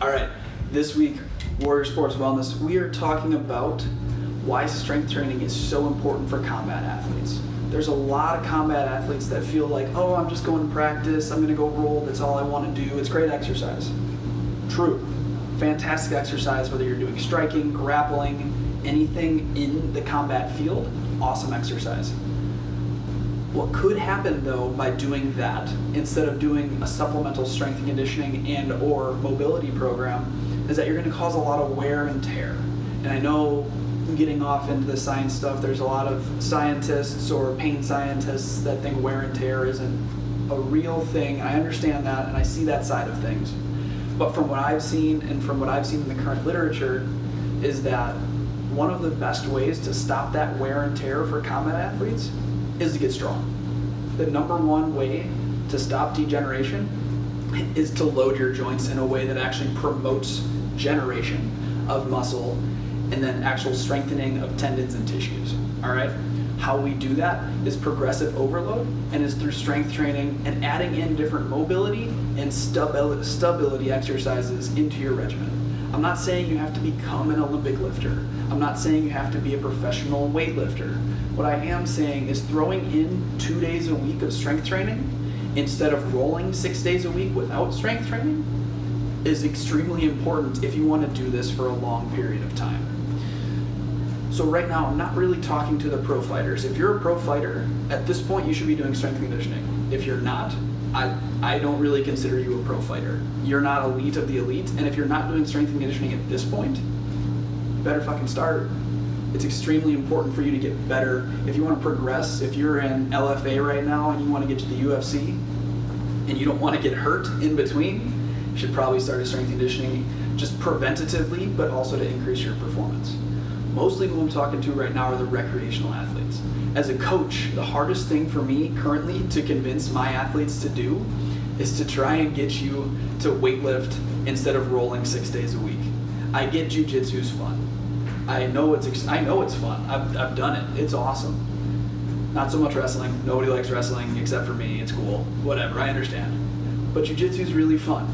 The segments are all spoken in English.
All right, this week, Warrior Sports Wellness, we are talking about why strength training is so important for combat athletes. There's a lot of combat athletes that feel like, oh, I'm just going to practice, I'm going to go roll, that's all I want to do. It's great exercise. True. Fantastic exercise, whether you're doing striking, grappling, anything in the combat field, awesome exercise. What could happen though by doing that, instead of doing a supplemental strength and conditioning and or mobility program, is that you're going to cause a lot of wear and tear. And I know, getting off into the science stuff, there's a lot of scientists or pain scientists that think wear and tear isn't a real thing. I understand that and I see that side of things. But from what I've seen and from what I've seen in the current literature is that one of the best ways to stop that wear and tear for combat athletes is to get strong. The number one way to stop degeneration is to load your joints in a way that actually promotes generation of muscle and then actual strengthening of tendons and tissues, all right? How we do that is progressive overload and is through strength training and adding in different mobility and stability exercises into your regimen. I'm not saying you have to become an Olympic lifter. I'm not saying you have to be a professional weightlifter. What I am saying is throwing in 2 days a week of strength training instead of rolling 6 days a week without strength training is extremely important if you want to do this for a long period of time. So right now, I'm not really talking to the pro fighters. If you're a pro fighter, at this point you should be doing strength conditioning. If you're not, I don't really consider you a pro fighter. You're not elite of the elite, and if you're not doing strength and conditioning at this point, you better fucking start. It's extremely important for you to get better. If you want to progress, if you're in LFA right now and you want to get to the UFC, and you don't want to get hurt in between, you should probably start strength conditioning just preventatively, but also to increase your performance. Mostly who I'm talking to right now are the recreational athletes. As a coach, the hardest thing for me currently to convince my athletes to do is to try and get you to weightlift instead of rolling 6 days a week. I get jujitsu's fun. I know it's fun. I've done it. It's awesome. Not so much wrestling. Nobody likes wrestling except for me. It's cool. Whatever. I understand. But jujitsu's really fun.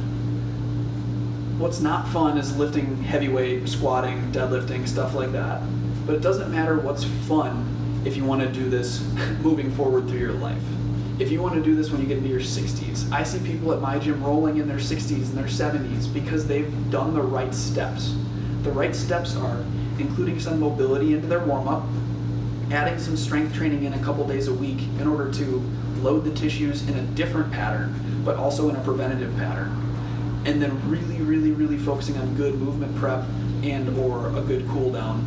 What's not fun is lifting heavyweight, squatting, deadlifting, stuff like that. But it doesn't matter what's fun if you want to do this moving forward through your life. If you want to do this when you get into your 60s, I see people at my gym rolling in their 60s and their 70s because they've done the right steps. The right steps are including some mobility into their warm-up, adding some strength training in a couple days a week in order to load the tissues in a different pattern, but also in a preventative pattern. And then really focusing on good movement prep and or a good cool down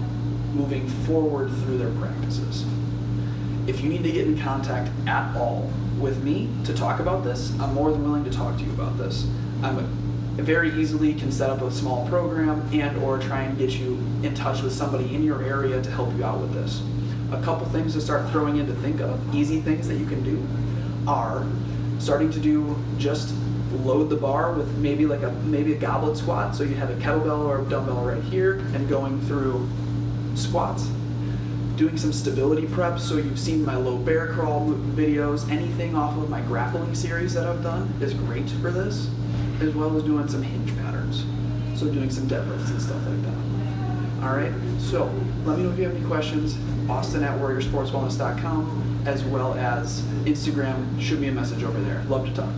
moving forward through their practices. If you need to get in contact at all with me to talk about this, I'm more than willing to talk to you about this. Very easily can set up a small program and or try and get you in touch with somebody in your area to help you out with this. A couple things to start throwing in to think of, easy things that you can do, are starting to do just load the bar with maybe a goblet squat. So you have a kettlebell or a dumbbell right here and going through squats. Doing some stability prep. So you've seen my low bear crawl videos. Anything off of my grappling series that I've done is great for this, as well as doing some hinge patterns. So doing some deadlifts and stuff like that. All right, so let me know if you have any questions. Austin@warriorsportswellness.com, as well as Instagram. Shoot me a message over there. Love to talk.